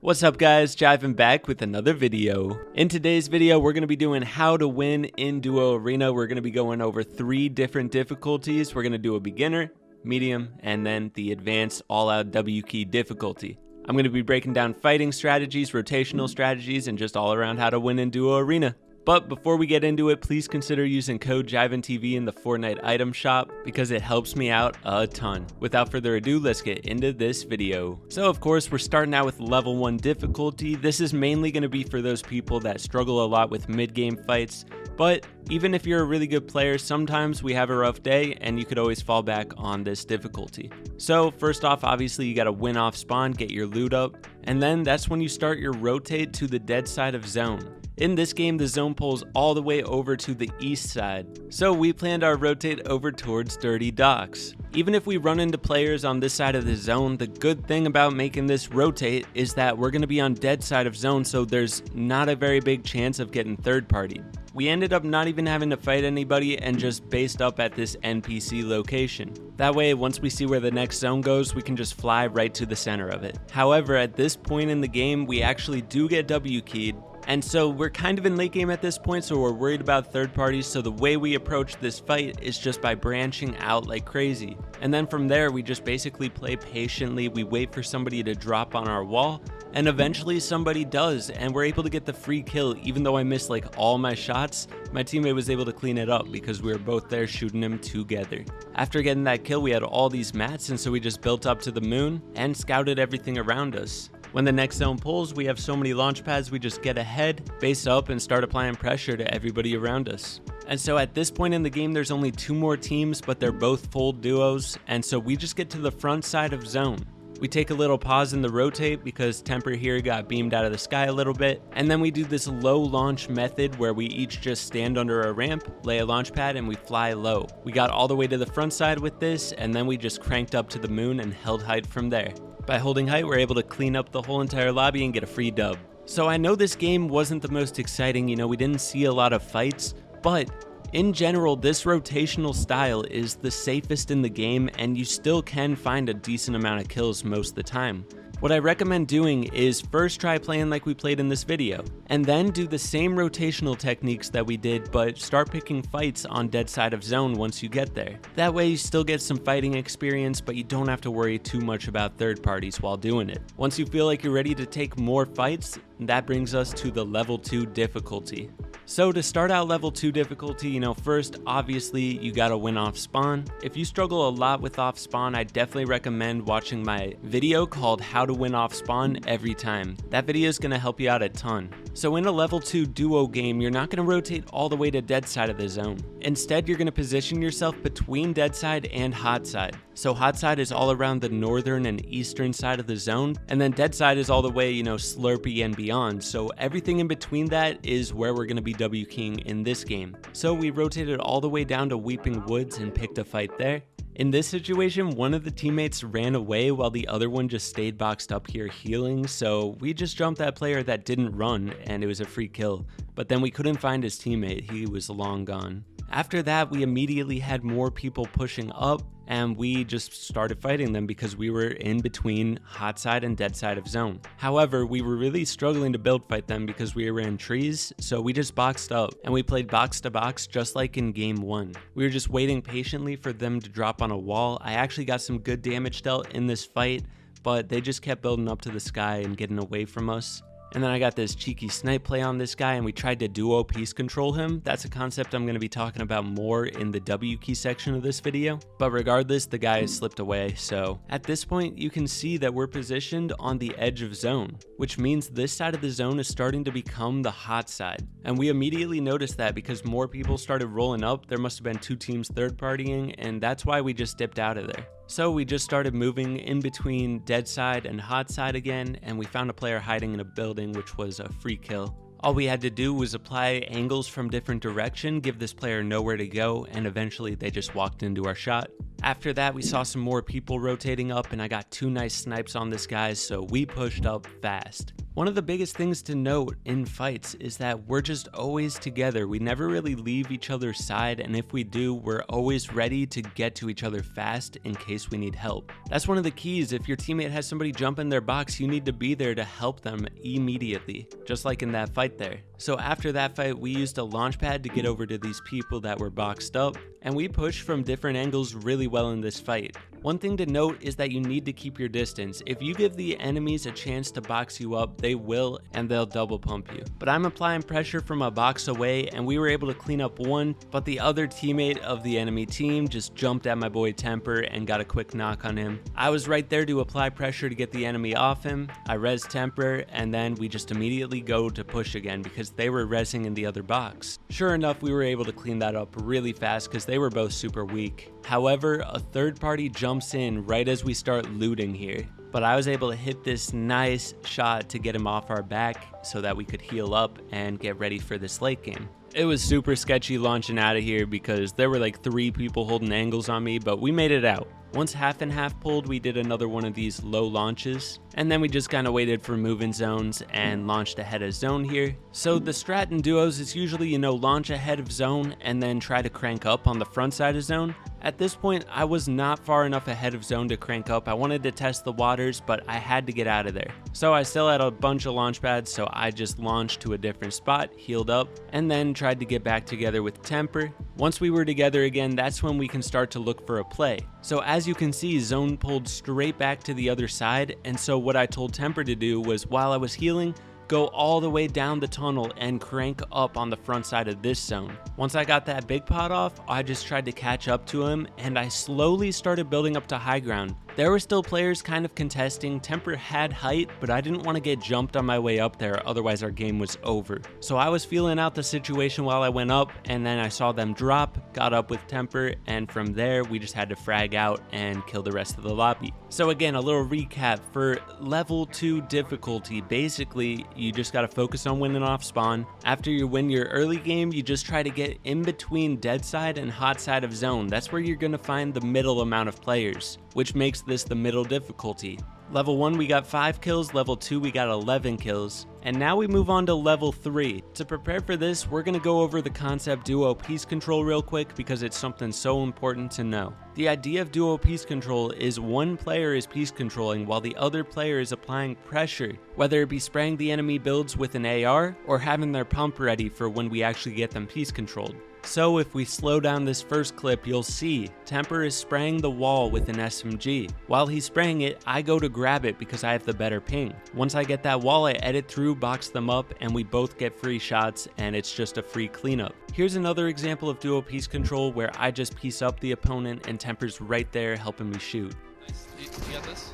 What's up guys, Jivan back with another video. In today's video, we're going to be doing how to win in Duo Arena. We're going to be going over 3 different difficulties. We're going to do a beginner, medium, and then the advanced all-out W key difficulty. I'm going to be breaking down fighting strategies, rotational strategies, and just all around how to win in Duo Arena. But before we get into it, please consider using code JivanTV in the Fortnite item shop because it helps me out a ton. Without further ado, let's get into this video. So of course, we're starting out with level 1 difficulty. This is mainly going to be for those people that struggle a lot with mid-game fights. But even if you're a really good player, sometimes we have a rough day and you could always fall back on this difficulty. So first off, obviously you got to win off spawn, get your loot up, and then that's when you start your rotate to the dead side of zone. In this game, the zone pulls all the way over to the east side, so we planned our rotate over towards Dirty Docks. Even if we run into players on this side of the zone, the good thing about making this rotate is that we're going to be on dead side of zone, so there's not a very big chance of getting third-partied. We ended up not even having to fight anybody and just based up at this NPC location. That way, once we see where the next zone goes, we can just fly right to the center of it. However, at this point in the game, we actually do get W keyed. And so we're kind of in late game at this point, so we're worried about third parties. So the way we approach this fight is just by branching out like crazy. And then from there, we just basically play patiently. We wait for somebody to drop on our wall, and eventually somebody does, and we're able to get the free kill. Even though I missed like all my shots, my teammate was able to clean it up because we were both there shooting him together. After getting that kill, we had all these mats, and so we just built up to the moon and scouted everything around us. When the next zone pulls, we have so many launch pads, we just get ahead, base up, and start applying pressure to everybody around us. And so at this point in the game, there's only 2 more teams, but they're both full duos, and so we just get to the front side of zone. We take a little pause in the rotate because Tempr here got beamed out of the sky a little bit, and then we do this low launch method where we each just stand under a ramp, lay a launch pad, and we fly low. We got all the way to the front side with this, and then we just cranked up to the moon and held height from there. By holding height, we're able to clean up the whole entire lobby and get a free dub. So I know this game wasn't the most exciting, we didn't see a lot of fights, but in general, this rotational style is the safest in the game and you still can find a decent amount of kills most of the time. What I recommend doing is first try playing like we played in this video, and then do the same rotational techniques that we did, but start picking fights on dead side of zone once you get there. That way you still get some fighting experience, but you don't have to worry too much about third parties while doing it. Once you feel like you're ready to take more fights, that brings us to the level 2 difficulty. So to start out level 2 difficulty, first, obviously, you gotta win off spawn. If you struggle a lot with off spawn, I definitely recommend watching my video called How to Win Off Spawn Every Time. That video is gonna help you out a ton. So in a level 2 duo game, you're not gonna rotate all the way to dead side of the zone. Instead, you're gonna position yourself between dead side and hot side. So hot side is all around the northern and eastern side of the zone, and then dead side is all the way, Slurpee and beyond. So everything in between that is where we're gonna be W keying in this game. So we rotated all the way down to Weeping Woods and picked a fight there. In this situation, one of the teammates ran away while the other one just stayed boxed up here healing, so we just jumped that player that didn't run and it was a free kill. But then we couldn't find his teammate, he was long gone. After that, we immediately had more people pushing up and we just started fighting them because we were in between hot side and dead side of zone. However, we were really struggling to build fight them because we were in trees, so we just boxed up and we played box to box just like in game 1. We were just waiting patiently for them to drop on a wall. I actually got some good damage dealt in this fight, but they just kept building up to the sky and getting away from us. And then I got this cheeky snipe play on this guy and we tried to duo piece control him. That's a concept I'm going to be talking about more in the W key section of this video. But regardless, the guy has slipped away. So at this point, you can see that we're positioned on the edge of zone, which means this side of the zone is starting to become the hot side. And we immediately noticed that because more people started rolling up. There must have been 2 teams third partying, and that's why we just dipped out of there. So we just started moving in between dead side and hot side again, and we found a player hiding in a building, which was a free kill. All we had to do was apply angles from different direction, give this player nowhere to go, and eventually they just walked into our shot. After that, we saw some more people rotating up, and I got 2 nice snipes on this guy, so we pushed up fast. One of the biggest things to note in fights is that we're just always together. We never really leave each other's side, and if we do, we're always ready to get to each other fast in case we need help. That's one of the keys. If your teammate has somebody jump in their box, you need to be there to help them immediately, just like in that fight there. So after that fight, we used a launch pad to get over to these people that were boxed up, and we pushed from different angles really well in this fight. One thing to note is that you need to keep your distance. If you give the enemies a chance to box you up, they will, and they'll double pump you. But I'm applying pressure from a box away, and we were able to clean up one, but the other teammate of the enemy team just jumped at my boy Tempr and got a quick knock on him. I was right there to apply pressure to get the enemy off him. I res Tempr, and then we just immediately go to push again because they were resing in the other box. Sure enough, we were able to clean that up really fast because they were both super weak. However, a third party jumps in right as we start looting here, but I was able to hit this nice shot to get him off our back so that we could heal up and get ready for this late game. It was super sketchy launching out of here because there were like 3 people holding angles on me, but we made it out. Once half and half pulled, we did another one of these low launches, and then we just kind of waited for moving zones and launched ahead of zone here. So the strat in duos is usually, launch ahead of zone and then try to crank up on the front side of zone. At this point, I was not far enough ahead of zone to crank up. I wanted to test the waters, but I had to get out of there. So I still had a bunch of launch pads, so I just launched to a different spot, healed up, and then tried to get back together with Tempr. Once we were together again, that's when we can start to look for a play. So as you can see, zone pulled straight back to the other side, and so what I told Tempr to do was, while I was healing, go all the way down the tunnel and crank up on the front side of this zone. Once I got that big pot off, I just tried to catch up to him, and I slowly started building up to high ground. There were still players kind of contesting. Tempr had height, but I didn't want to get jumped on my way up there, otherwise our game was over. So I was feeling out the situation while I went up, and then I saw them drop, got up with Tempr, and from there we just had to frag out and kill the rest of the lobby. So again, a little recap for level 2 difficulty. Basically, you just got to focus on winning off spawn. After you win your early game, you just try to get in between dead side and hot side of zone. That's where you're going to find the middle amount of players, which makes this the middle difficulty. Level 1 we got 5 kills, level 2 we got 11 kills, and now we move on to level 3. To prepare for this, we're going to go over the concept duo piece control real quick because it's something so important to know. The idea of duo piece control is one player is piece controlling while the other player is applying pressure, whether it be spraying the enemy builds with an AR or having their pump ready for when we actually get them piece controlled. So if we slow down this first clip, you'll see Tempr is spraying the wall with an SMG. While he's spraying it, I go to grab it because I have the better ping. Once I get that wall, I edit through, box them up, and we both get free shots, and it's just a free cleanup. Here's another example of duo piece control where I just piece up the opponent and Tempr's right there helping me shoot. Nice. You got this?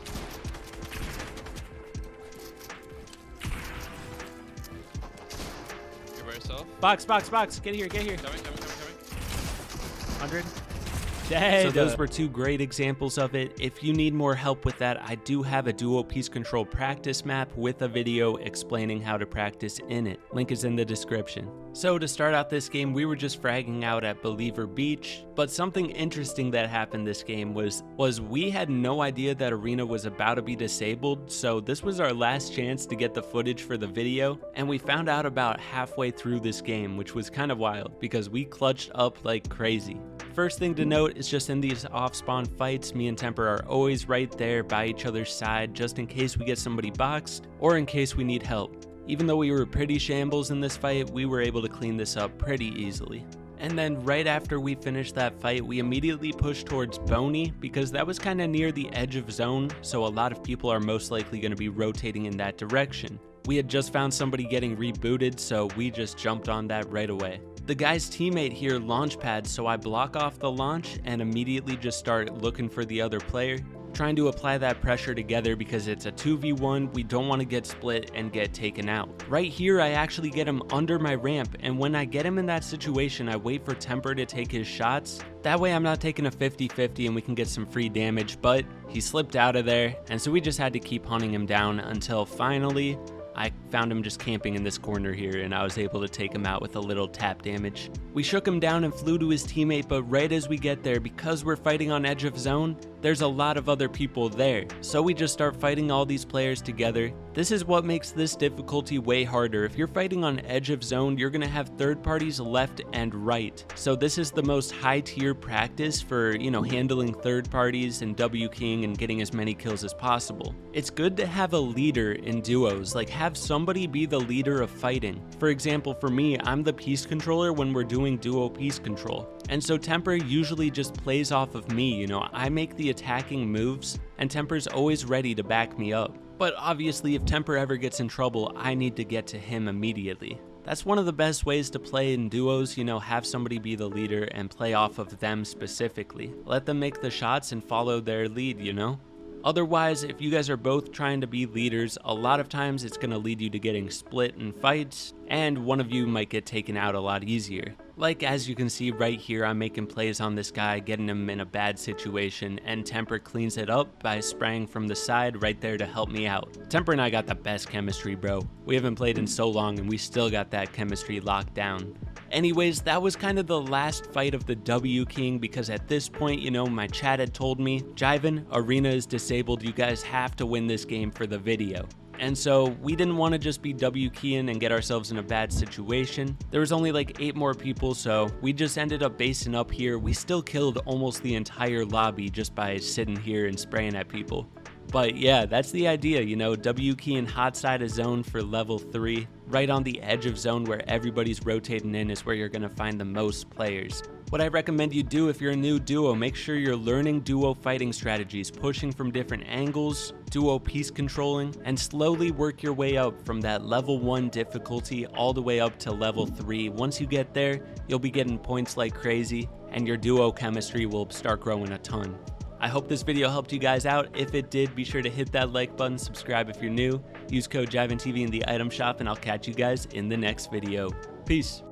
You're by yourself? Box, get here. Coming. 100. So those were 2 great examples of it. If you need more help with that, I do have a duo piece control practice map with a video explaining how to practice in it. Link is in the description. So to start out this game, we were just fragging out at Believer Beach, but something interesting that happened this game was we had no idea that Arena was about to be disabled, so this was our last chance to get the footage for the video, and we found out about halfway through this game, which was kind of wild because we clutched up like crazy. First thing to note is just in these off-spawn fights, me and Tempr are always right there by each other's side just in case we get somebody boxed or in case we need help. Even though we were pretty shambles in this fight, we were able to clean this up pretty easily. And then right after we finished that fight, we immediately pushed towards Boney because that was kind of near the edge of zone, so a lot of people are most likely going to be rotating in that direction. We had just found somebody getting rebooted, so we just jumped on that right away. The guy's teammate here launch pads, so I block off the launch and immediately just start looking for the other player, trying to apply that pressure together because it's a 2v1, we don't want to get split and get taken out. Right here, I actually get him under my ramp, and when I get him in that situation, I wait for Tempr to take his shots. That way I'm not taking a 50-50 and we can get some free damage, but he slipped out of there, and so we just had to keep hunting him down until finally I found him just camping in this corner here, and I was able to take him out with a little tap damage. We shook him down and flew to his teammate, but right as we get there, because we're fighting on edge of zone, there's a lot of other people there. So we just start fighting all these players together. This is what makes this difficulty way harder. If you're fighting on edge of zone, you're gonna have third parties left and right. So this is the most high tier practice for, handling third parties and W keying and getting as many kills as possible. It's good to have a leader in duos, like have somebody be the leader of fighting. For example, for me, I'm the piece controller when we're doing duo piece control. And so Tempr usually just plays off of me, I make the attacking moves and Tempr's always ready to back me up. But obviously if Tempr ever gets in trouble, I need to get to him immediately. That's one of the best ways to play in duos, have somebody be the leader and play off of them specifically. Let them make the shots and follow their lead, Otherwise, if you guys are both trying to be leaders, a lot of times it's going to lead you to getting split in fights, and one of you might get taken out a lot easier. Like as you can see right here, I'm making plays on this guy, getting him in a bad situation, and Tempr cleans it up by spraying from the side right there to help me out. Tempr and I got the best chemistry, bro. We haven't played in so long and we still got that chemistry locked down. Anyways, that was kind of the last fight of the W King, because at this point, my chat had told me, Jivan, arena is disabled, you guys have to win this game for the video. And so we didn't want to just be W keying and get ourselves in a bad situation. There was only like 8 more people, so we just ended up basing up here. We still killed almost the entire lobby just by sitting here and spraying at people. But yeah, that's the idea, W key and hot side of zone for level 3. Right on the edge of zone where everybody's rotating in is where you're going to find the most players. What I recommend you do if you're a new duo, make sure you're learning duo fighting strategies, pushing from different angles, duo piece controlling, and slowly work your way up from that level 1 difficulty all the way up to level 3. Once you get there, you'll be getting points like crazy, and your duo chemistry will start growing a ton. I hope this video helped you guys out. If it did, be sure to hit that like button, subscribe if you're new, use code JivanTV in the item shop, and I'll catch you guys in the next video. Peace.